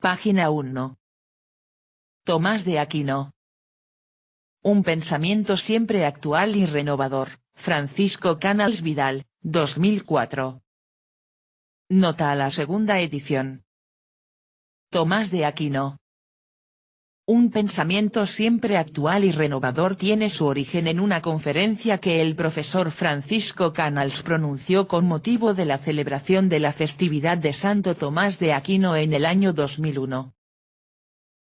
Página 1. Tomás de Aquino. Un pensamiento siempre actual y renovador, Francisco Canals Vidal, 2004. Nota a la segunda edición. Tomás de Aquino. Un pensamiento siempre actual y renovador tiene su origen en una conferencia que el profesor Francisco Canals pronunció con motivo de la celebración de la festividad de Santo Tomás de Aquino en el año 2001.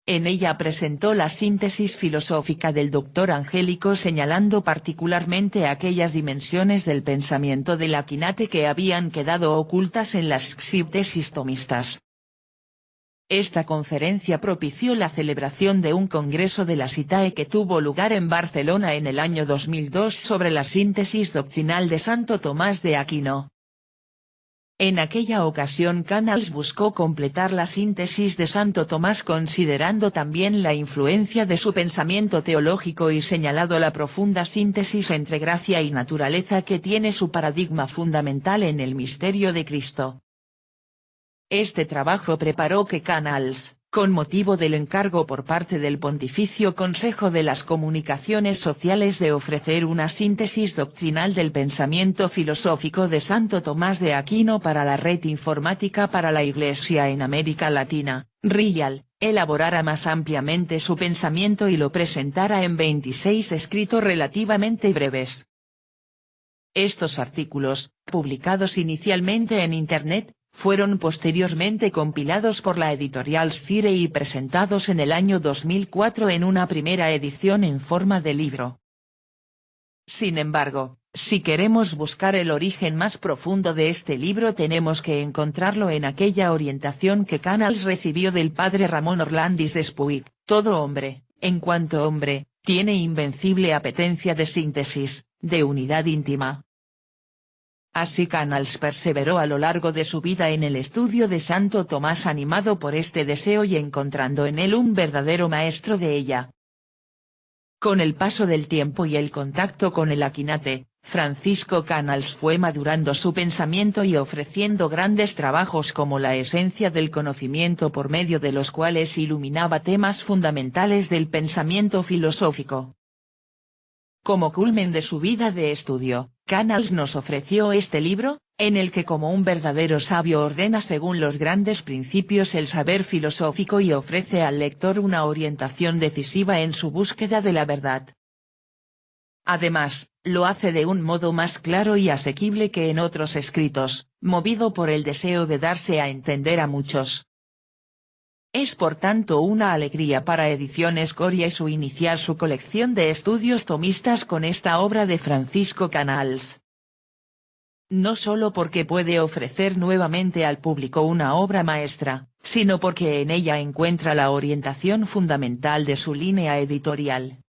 En ella presentó la síntesis filosófica del doctor Angélico, señalando particularmente aquellas dimensiones del pensamiento del Aquinate que habían quedado ocultas en las síntesis tomistas. Esta conferencia propició la celebración de un congreso de la SITAE que tuvo lugar en Barcelona en el año 2002 sobre la síntesis doctrinal de Santo Tomás de Aquino. En aquella ocasión Canals buscó completar la síntesis de Santo Tomás considerando también la influencia de su pensamiento teológico y señalado la profunda síntesis entre gracia y naturaleza que tiene su paradigma fundamental en el misterio de Cristo. Este trabajo preparó que Canals, con motivo del encargo por parte del Pontificio Consejo de las Comunicaciones Sociales de ofrecer una síntesis doctrinal del pensamiento filosófico de Santo Tomás de Aquino para la Red Informática para la Iglesia en América Latina, RIAL, elaborara más ampliamente su pensamiento y lo presentara en 26 escritos relativamente breves. Estos artículos, publicados inicialmente en Internet, fueron posteriormente compilados por la editorial Scire y presentados en el año 2004 en una primera edición en forma de libro. Sin embargo, si queremos buscar el origen más profundo de este libro tenemos que encontrarlo en aquella orientación que Canals recibió del padre Ramón Orlandis de Spuig: todo hombre, en cuanto hombre, tiene invencible apetencia de síntesis, de unidad íntima. Así Canals perseveró a lo largo de su vida en el estudio de Santo Tomás animado por este deseo y encontrando en él un verdadero maestro de ella. Con el paso del tiempo y el contacto con el Aquinate, Francisco Canals fue madurando su pensamiento y ofreciendo grandes trabajos como La esencia del conocimiento, por medio de los cuales iluminaba temas fundamentales del pensamiento filosófico. Como culmen de su vida de estudio, Canals nos ofreció este libro, en el que como un verdadero sabio ordena según los grandes principios el saber filosófico y ofrece al lector una orientación decisiva en su búsqueda de la verdad. Además, lo hace de un modo más claro y asequible que en otros escritos, movido por el deseo de darse a entender a muchos. Es por tanto una alegría para Ediciones Coria iniciar su colección de estudios tomistas con esta obra de Francisco Canals. No solo porque puede ofrecer nuevamente al público una obra maestra, sino porque en ella encuentra la orientación fundamental de su línea editorial.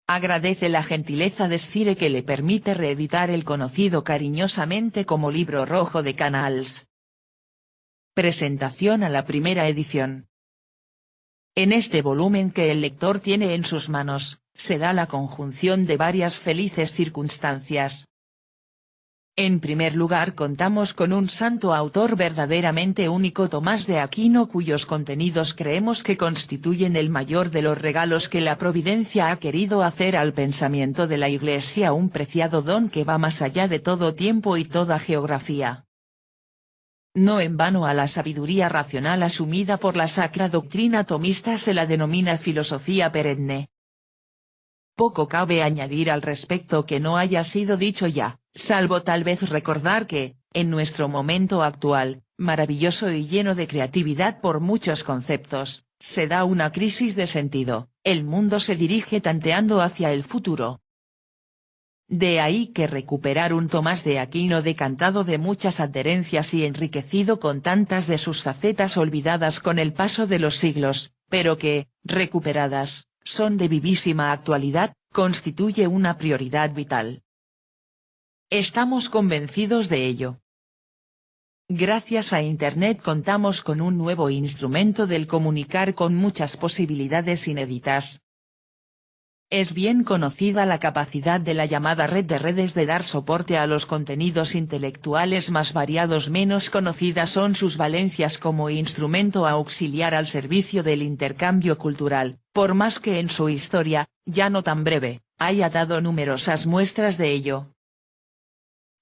Agradece la gentileza de Scire que le permite reeditar el conocido cariñosamente como Libro Rojo de Canals. Presentación a la primera edición. En este volumen que el lector tiene en sus manos, se da la conjunción de varias felices circunstancias. En primer lugar contamos con un santo autor verdaderamente único, Tomás de Aquino, cuyos contenidos creemos que constituyen el mayor de los regalos que la providencia ha querido hacer al pensamiento de la Iglesia, un preciado don que va más allá de todo tiempo y toda geografía. No en vano a la sabiduría racional asumida por la sacra doctrina tomista se la denomina filosofía perenne. Poco cabe añadir al respecto que no haya sido dicho ya, salvo tal vez recordar que, en nuestro momento actual, maravilloso y lleno de creatividad por muchos conceptos, se da una crisis de sentido, el mundo se dirige tanteando hacia el futuro. De ahí que recuperar un Tomás de Aquino decantado de muchas adherencias y enriquecido con tantas de sus facetas olvidadas con el paso de los siglos, pero que, recuperadas, son de vivísima actualidad, constituye una prioridad vital. Estamos convencidos de ello. Gracias a Internet contamos con un nuevo instrumento del comunicar con muchas posibilidades inéditas. Es bien conocida la capacidad de la llamada red de redes de dar soporte a los contenidos intelectuales más variados. Menos conocidas son sus valencias como instrumento auxiliar al servicio del intercambio cultural, por más que en su historia, ya no tan breve, haya dado numerosas muestras de ello.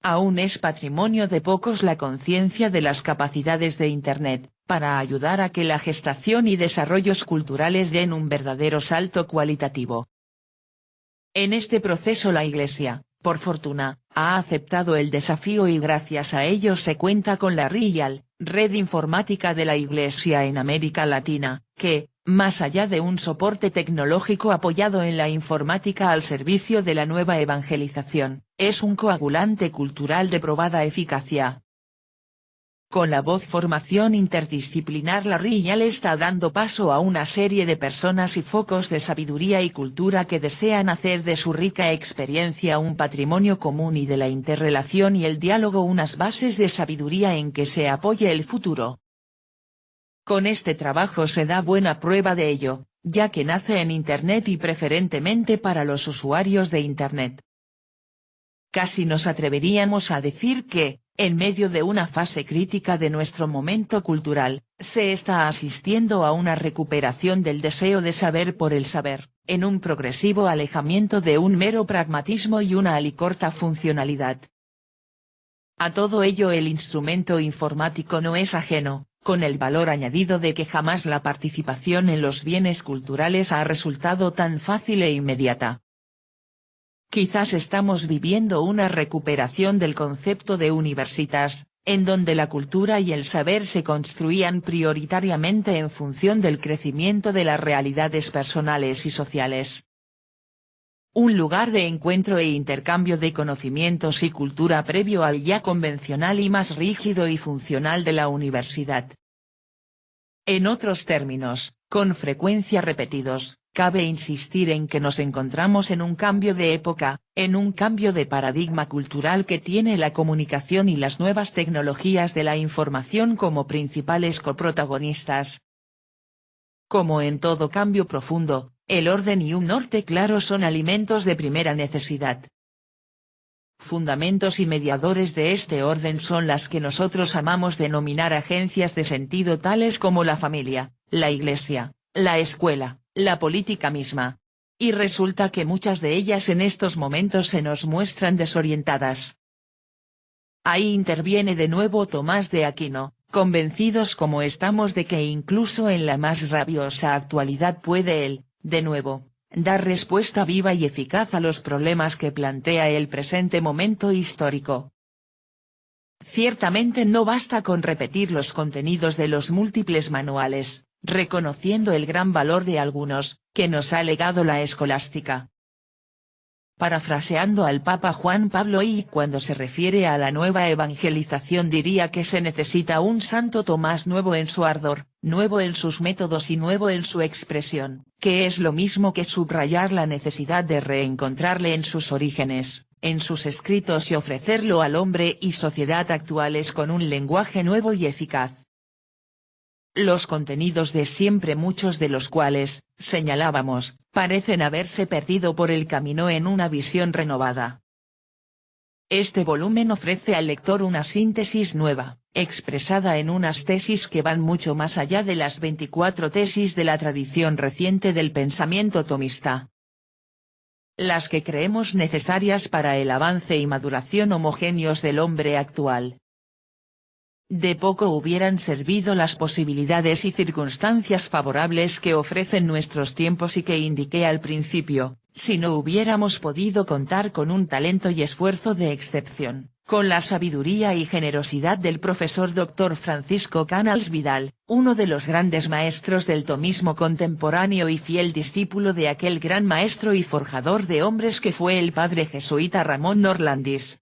Aún es patrimonio de pocos la conciencia de las capacidades de Internet, para ayudar a que la gestación y desarrollos culturales den un verdadero salto cualitativo. En este proceso la Iglesia, por fortuna, ha aceptado el desafío y gracias a ello se cuenta con la RIAL, Red Informática de la Iglesia en América Latina, que, más allá de un soporte tecnológico apoyado en la informática al servicio de la nueva evangelización, es un coagulante cultural de probada eficacia. Con la voz formación interdisciplinar la RIAL está dando paso a una serie de personas y focos de sabiduría y cultura que desean hacer de su rica experiencia un patrimonio común y de la interrelación y el diálogo unas bases de sabiduría en que se apoye el futuro. Con este trabajo se da buena prueba de ello, ya que nace en Internet y preferentemente para los usuarios de Internet. Casi nos atreveríamos a decir que, en medio de una fase crítica de nuestro momento cultural, se está asistiendo a una recuperación del deseo de saber por el saber, en un progresivo alejamiento de un mero pragmatismo y una alicorta funcionalidad. A todo ello el instrumento informático no es ajeno, con el valor añadido de que jamás la participación en los bienes culturales ha resultado tan fácil e inmediata. Quizás estamos viviendo una recuperación del concepto de universitas, en donde la cultura y el saber se construían prioritariamente en función del crecimiento de las realidades personales y sociales. Un lugar de encuentro e intercambio de conocimientos y cultura previo al ya convencional y más rígido y funcional de la universidad. En otros términos, con frecuencia repetidos, cabe insistir en que nos encontramos en un cambio de época, en un cambio de paradigma cultural que tiene la comunicación y las nuevas tecnologías de la información como principales coprotagonistas. Como en todo cambio profundo, el orden y un norte claro son alimentos de primera necesidad. Fundamentos y mediadores de este orden son las que nosotros amamos denominar agencias de sentido tales como la familia, la iglesia, la escuela, la política misma. Y resulta que muchas de ellas en estos momentos se nos muestran desorientadas. Ahí interviene de nuevo Tomás de Aquino, convencidos como estamos de que incluso en la más rabiosa actualidad puede él, de nuevo, dar respuesta viva y eficaz a los problemas que plantea el presente momento histórico. Ciertamente no basta con repetir los contenidos de los múltiples manuales, reconociendo el gran valor de algunos, que nos ha legado la escolástica. Parafraseando al Papa Juan Pablo II cuando se refiere a la nueva evangelización diría que se necesita un Santo Tomás nuevo en su ardor, nuevo en sus métodos y nuevo en su expresión, que es lo mismo que subrayar la necesidad de reencontrarle en sus orígenes, en sus escritos y ofrecerlo al hombre y sociedad actuales con un lenguaje nuevo y eficaz. Los contenidos de siempre, muchos de los cuales, señalábamos, parecen haberse perdido por el camino en una visión renovada. Este volumen ofrece al lector una síntesis nueva, expresada en unas tesis que van mucho más allá de las 24 tesis de la tradición reciente del pensamiento tomista. Las que creemos necesarias para el avance y maduración homogéneos del hombre actual. De poco hubieran servido las posibilidades y circunstancias favorables que ofrecen nuestros tiempos y que indiqué al principio, si no hubiéramos podido contar con un talento y esfuerzo de excepción, con la sabiduría y generosidad del profesor Dr. Francisco Canals Vidal, uno de los grandes maestros del tomismo contemporáneo y fiel discípulo de aquel gran maestro y forjador de hombres que fue el padre jesuita Ramón Orlandis.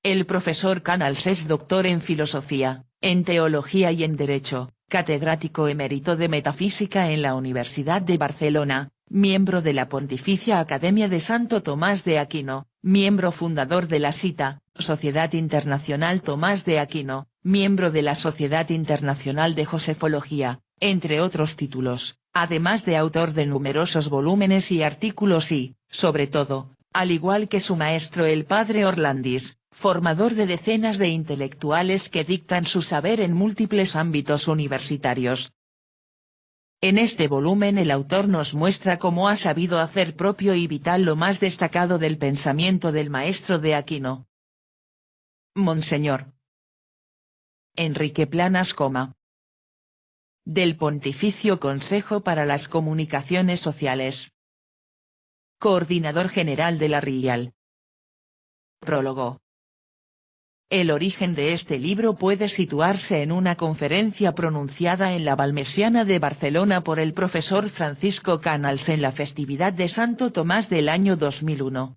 El profesor Canals es doctor en filosofía, en teología y en derecho, catedrático emérito de metafísica en la Universidad de Barcelona, miembro de la Pontificia Academia de Santo Tomás de Aquino, miembro fundador de la SITA, Sociedad Internacional Tomás de Aquino, miembro de la Sociedad Internacional de Josefología, entre otros títulos. además de autor de numerosos volúmenes y artículos y, sobre todo, al igual que su maestro el padre Orlandis, formador de decenas de intelectuales que dictan su saber en múltiples ámbitos universitarios. En este volumen el autor nos muestra cómo ha sabido hacer propio y vital lo más destacado del pensamiento del maestro de Aquino. Monseñor Enrique Planas, del Pontificio Consejo para las Comunicaciones Sociales. Coordinador General de la RIAL. Prólogo. El origen de este libro puede situarse en una conferencia pronunciada en la Valmesiana de Barcelona por el profesor Francisco Canals en la festividad de Santo Tomás del año 2001.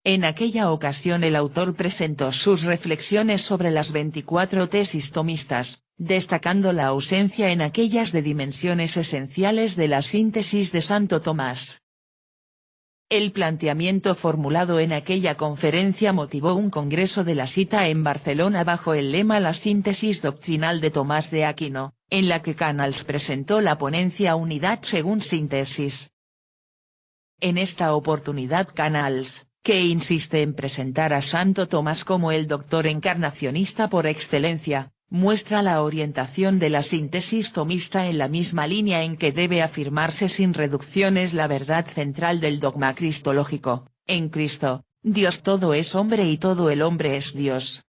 En aquella ocasión el autor presentó sus reflexiones sobre las 24 tesis tomistas, destacando la ausencia en aquellas de dimensiones esenciales de la síntesis de Santo Tomás. El planteamiento formulado en aquella conferencia motivó un congreso de la Cita en Barcelona bajo el lema La síntesis doctrinal de Tomás de Aquino, en la que Canals presentó la ponencia Unidad según síntesis. En esta oportunidad Canals, que insiste en presentar a Santo Tomás como el doctor encarnacionista por excelencia, muestra la orientación de la síntesis tomista en la misma línea en que debe afirmarse sin reducciones la verdad central del dogma cristológico: en Cristo, Dios todo es hombre y todo el hombre es Dios.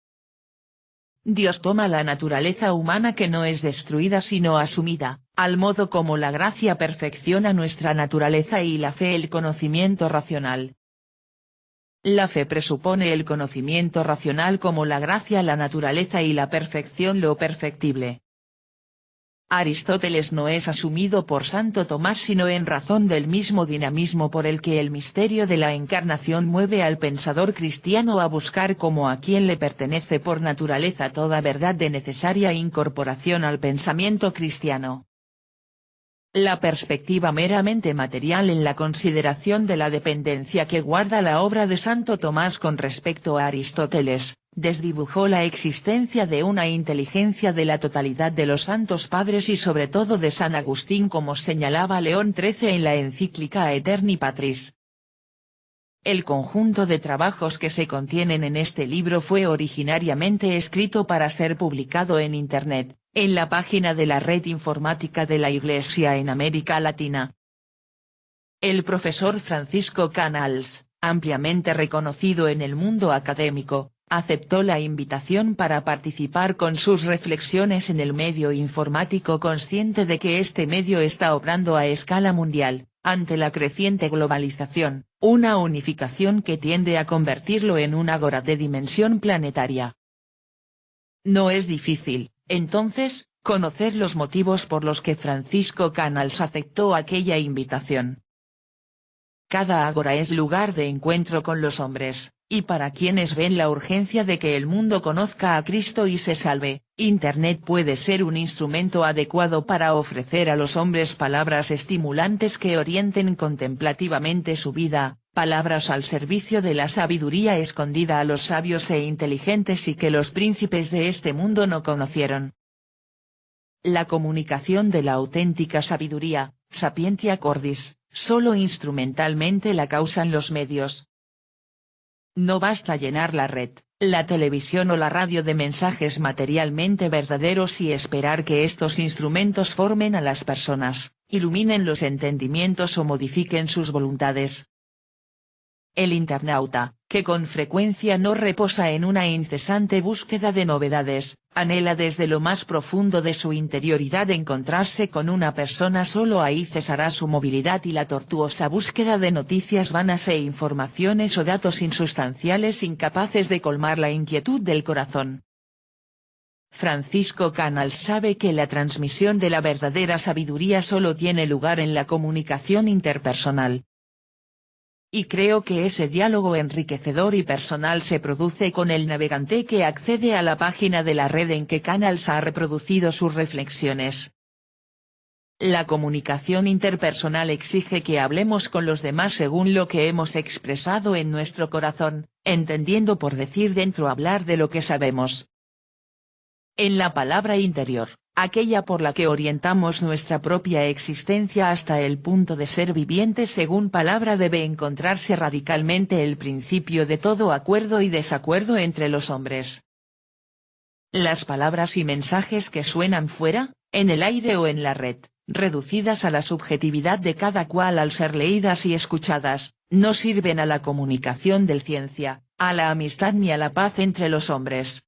Dios toma la naturaleza humana que no es destruida sino asumida, al modo como la gracia perfecciona nuestra naturaleza y la fe el conocimiento racional. La fe presupone el conocimiento racional como la gracia la naturaleza y la perfección lo perfectible. Aristóteles no es asumido por Santo Tomás sino en razón del mismo dinamismo por el que el misterio de la encarnación mueve al pensador cristiano a buscar como a quien le pertenece por naturaleza toda verdad de necesaria incorporación al pensamiento cristiano. La perspectiva meramente material en la consideración de la dependencia que guarda la obra de Santo Tomás con respecto a Aristóteles, desdibujó la existencia de una inteligencia de la totalidad de los santos padres y sobre todo de San Agustín como señalaba León XIII en la encíclica Aeterni Patris. El conjunto de trabajos que se contienen en este libro fue originariamente escrito para ser publicado en Internet, en la página de la Red Informática de la Iglesia en América Latina. El profesor Francisco Canals, ampliamente reconocido en el mundo académico, aceptó la invitación para participar con sus reflexiones en el medio informático consciente de que este medio está obrando a escala mundial, ante la creciente globalización, una unificación que tiende a convertirlo en un ágora de dimensión planetaria. No es difícil, entonces, conocer los motivos por los que Francisco Canals aceptó aquella invitación. Cada ágora es lugar de encuentro con los hombres, y para quienes ven la urgencia de que el mundo conozca a Cristo y se salve, Internet puede ser un instrumento adecuado para ofrecer a los hombres palabras estimulantes que orienten contemplativamente su vida, palabras al servicio de la sabiduría escondida a los sabios e inteligentes y que los príncipes de este mundo no conocieron. La comunicación de la auténtica sabiduría, sapientia cordis, solo instrumentalmente la causan los medios. No basta llenar la red, la televisión o la radio de mensajes materialmente verdaderos y esperar que estos instrumentos formen a las personas, iluminen los entendimientos o modifiquen sus voluntades. El internauta, que con frecuencia no reposa en una incesante búsqueda de novedades, anhela desde lo más profundo de su interioridad encontrarse con una persona. Solo ahí cesará su movilidad y la tortuosa búsqueda de noticias vanas e informaciones o datos insustanciales incapaces de colmar la inquietud del corazón. Francisco Canals sabe que la transmisión de la verdadera sabiduría solo tiene lugar en la comunicación interpersonal. Y creo que ese diálogo enriquecedor y personal se produce con el navegante que accede a la página de la red en que Canals ha reproducido sus reflexiones. La comunicación interpersonal exige que hablemos con los demás según lo que hemos expresado en nuestro corazón, entendiendo por decir dentro hablar de lo que sabemos. En la palabra interior, aquella por la que orientamos nuestra propia existencia hasta el punto de ser vivientes según palabra debe encontrarse radicalmente el principio de todo acuerdo y desacuerdo entre los hombres. Las palabras y mensajes que suenan fuera, en el aire o en la red, reducidas a la subjetividad de cada cual al ser leídas y escuchadas, no sirven a la comunicación de ciencia, a la amistad ni a la paz entre los hombres.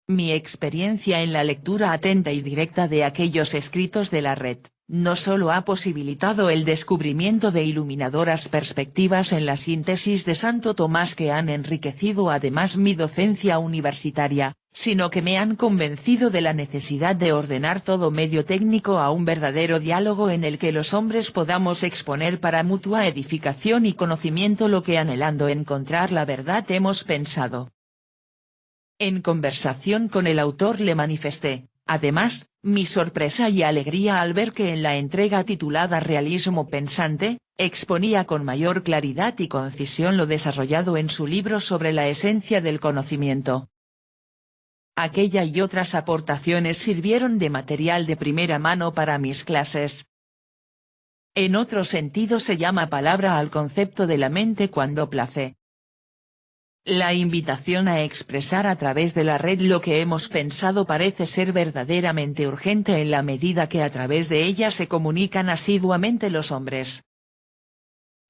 Mi experiencia en la lectura atenta y directa de aquellos escritos de la red, no solo ha posibilitado el descubrimiento de iluminadoras perspectivas en la síntesis de Santo Tomás que han enriquecido además mi docencia universitaria, sino que me han convencido de la necesidad de ordenar todo medio técnico a un verdadero diálogo en el que los hombres podamos exponer para mutua edificación y conocimiento lo que anhelando encontrar la verdad hemos pensado. En conversación con el autor le manifesté, además, mi sorpresa y alegría al ver que en la entrega titulada Realismo Pensante, exponía con mayor claridad y concisión lo desarrollado en su libro sobre la esencia del conocimiento. Aquella y otras aportaciones sirvieron de material de primera mano para mis clases. En otro sentido se llama palabra al concepto de la mente cuando place. La invitación a expresar a través de la red lo que hemos pensado parece ser verdaderamente urgente en la medida que a través de ella se comunican asiduamente los hombres.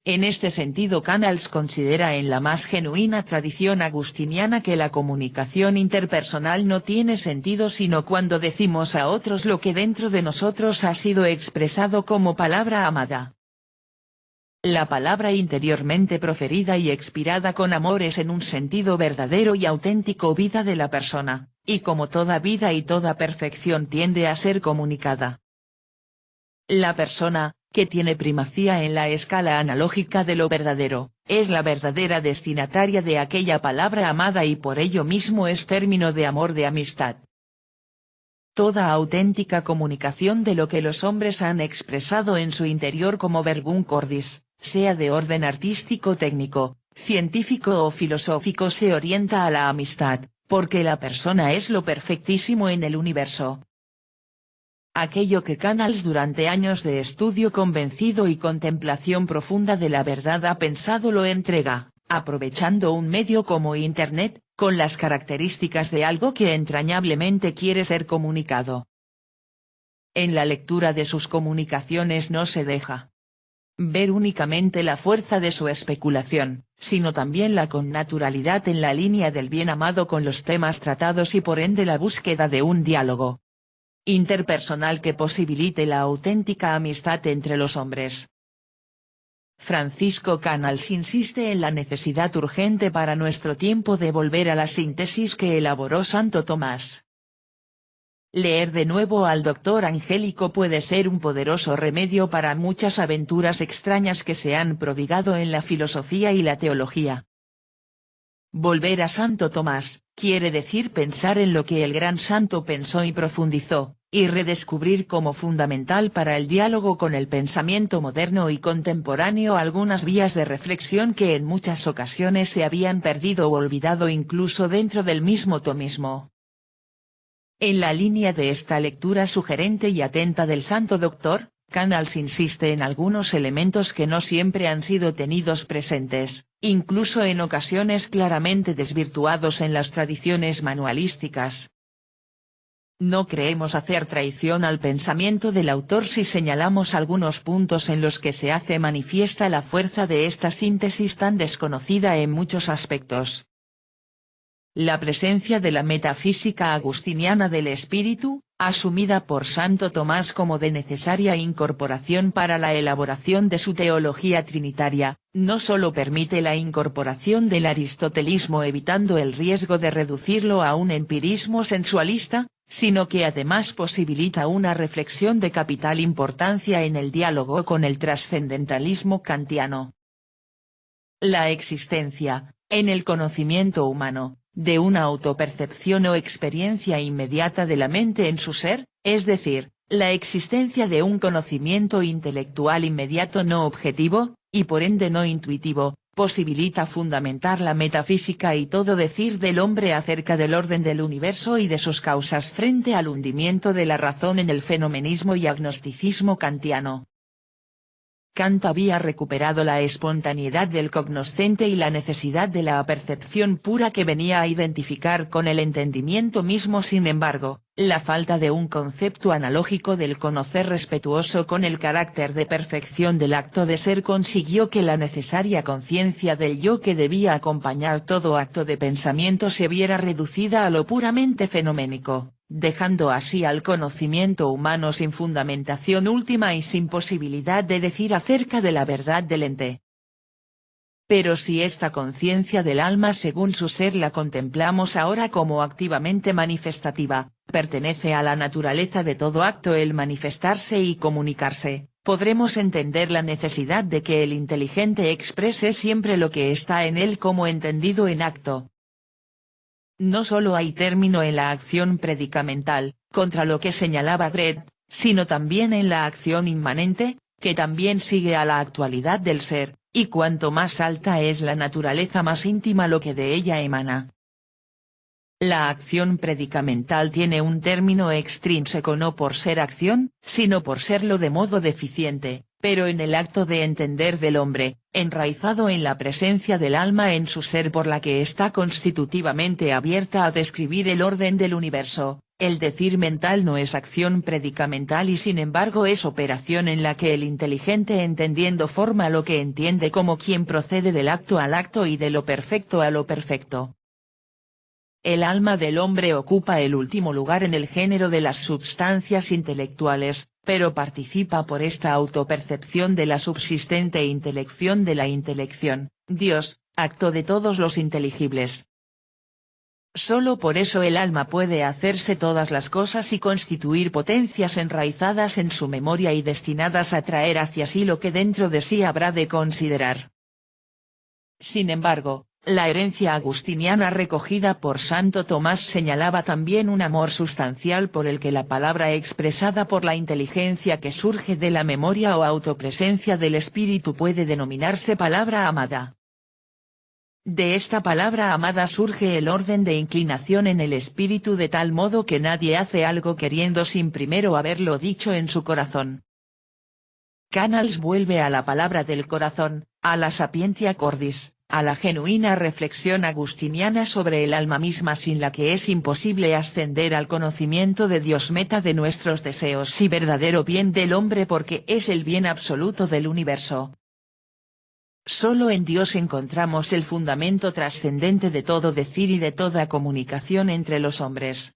En este sentido Canals considera en la más genuina tradición agustiniana que la comunicación interpersonal no tiene sentido sino cuando decimos a otros lo que dentro de nosotros ha sido expresado como palabra amada. La palabra interiormente proferida y expirada con amor es en un sentido verdadero y auténtico vida de la persona, y como toda vida y toda perfección tiende a ser comunicada. La persona, que tiene primacía en la escala analógica de lo verdadero, es la verdadera destinataria de aquella palabra amada y por ello mismo es término de amor de amistad. Toda auténtica comunicación de lo que los hombres han expresado en su interior como verbum cordis, sea de orden artístico técnico, científico o filosófico se orienta a la amistad, porque la persona es lo perfectísimo en el universo. Aquello que Canals durante años de estudio convencido y contemplación profunda de la verdad ha pensado lo entrega, aprovechando un medio como Internet, con las características de algo que entrañablemente quiere ser comunicado. En la lectura de sus comunicaciones no se deja ver únicamente la fuerza de su especulación, sino también la connaturalidad en la línea del bien amado con los temas tratados y por ende la búsqueda de un diálogo interpersonal que posibilite la auténtica amistad entre los hombres. Francisco Canals insiste en la necesidad urgente para nuestro tiempo de volver a la síntesis que elaboró Santo Tomás. Leer de nuevo al doctor Angélico puede ser un poderoso remedio para muchas aventuras extrañas que se han prodigado en la filosofía y la teología. Volver a Santo Tomás, quiere decir pensar en lo que el gran santo pensó y profundizó, y redescubrir como fundamental para el diálogo con el pensamiento moderno y contemporáneo algunas vías de reflexión que en muchas ocasiones se habían perdido o olvidado incluso dentro del mismo tomismo. En la línea de esta lectura sugerente y atenta del Santo Doctor, Canals insiste en algunos elementos que no siempre han sido tenidos presentes, incluso en ocasiones claramente desvirtuados en las tradiciones manualísticas. No creemos hacer traición al pensamiento del autor si señalamos algunos puntos en los que se hace manifiesta la fuerza de esta síntesis tan desconocida en muchos aspectos. La presencia de la metafísica agustiniana del espíritu, asumida por Santo Tomás como de necesaria incorporación para la elaboración de su teología trinitaria, no solo permite la incorporación del aristotelismo evitando el riesgo de reducirlo a un empirismo sensualista, sino que además posibilita una reflexión de capital importancia en el diálogo con el trascendentalismo kantiano. La existencia, en el conocimiento humano, de una autopercepción o experiencia inmediata de la mente en su ser, es decir, la existencia de un conocimiento intelectual inmediato no objetivo, y por ende no intuitivo, posibilita fundamentar la metafísica y todo decir del hombre acerca del orden del universo y de sus causas frente al hundimiento de la razón en el fenomenismo y agnosticismo kantiano. Kant había recuperado la espontaneidad del cognoscente y la necesidad de la apercepción pura que venía a identificar con el entendimiento mismo. Sin embargo, la falta de un concepto analógico del conocer respetuoso con el carácter de perfección del acto de ser consiguió que la necesaria conciencia del yo que debía acompañar todo acto de pensamiento se viera reducida a lo puramente fenoménico, dejando así al conocimiento humano sin fundamentación última y sin posibilidad de decir acerca de la verdad del ente. Pero si esta conciencia del alma según su ser la contemplamos ahora como activamente manifestativa, pertenece a la naturaleza de todo acto el manifestarse y comunicarse, podremos entender la necesidad de que el inteligente exprese siempre lo que está en él como entendido en acto. No solo hay término en la acción predicamental, contra lo que señalaba Gret, sino también en la acción inmanente, que también sigue a la actualidad del ser, y cuanto más alta es la naturaleza más íntima lo que de ella emana. La acción predicamental tiene un término extrínseco no por ser acción, sino por serlo de modo deficiente, pero en el acto de entender del hombre, enraizado en la presencia del alma en su ser por la que está constitutivamente abierta a describir el orden del universo. El decir mental no es acción predicamental y sin embargo es operación en la que el inteligente entendiendo forma lo que entiende como quien procede del acto al acto y de lo perfecto a lo perfecto. El alma del hombre ocupa el último lugar en el género de las substancias intelectuales, pero participa por esta autopercepción de la subsistente intelección de la intelección, Dios, acto de todos los inteligibles. Solo por eso el alma puede hacerse todas las cosas y constituir potencias enraizadas en su memoria y destinadas a traer hacia sí lo que dentro de sí habrá de considerar. Sin embargo, la herencia agustiniana recogida por Santo Tomás señalaba también un amor sustancial por el que la palabra expresada por la inteligencia que surge de la memoria o autopresencia del espíritu puede denominarse palabra amada. De esta palabra amada surge el orden de inclinación en el espíritu de tal modo que nadie hace algo queriendo sin primero haberlo dicho en su corazón. Canals vuelve a la palabra del corazón, a la sapientia cordis, a la genuina reflexión agustiniana sobre el alma misma sin la que es imposible ascender al conocimiento de Dios, meta de nuestros deseos y verdadero bien del hombre porque es el bien absoluto del universo. Solo en Dios encontramos el fundamento trascendente de todo decir y de toda comunicación entre los hombres.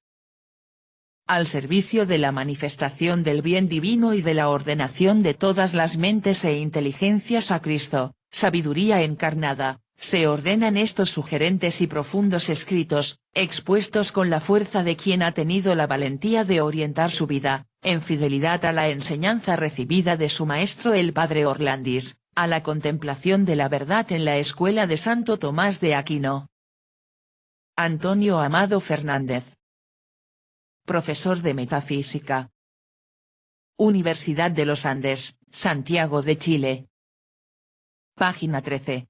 Al servicio de la manifestación del bien divino y de la ordenación de todas las mentes e inteligencias a Cristo, sabiduría encarnada, se ordenan estos sugerentes y profundos escritos, expuestos con la fuerza de quien ha tenido la valentía de orientar su vida, en fidelidad a la enseñanza recibida de su maestro el padre Orlandis, a la contemplación de la verdad en la escuela de Santo Tomás de Aquino. Antonio Amado Fernández. Profesor de Metafísica. Universidad de los Andes, Santiago de Chile. Página 13.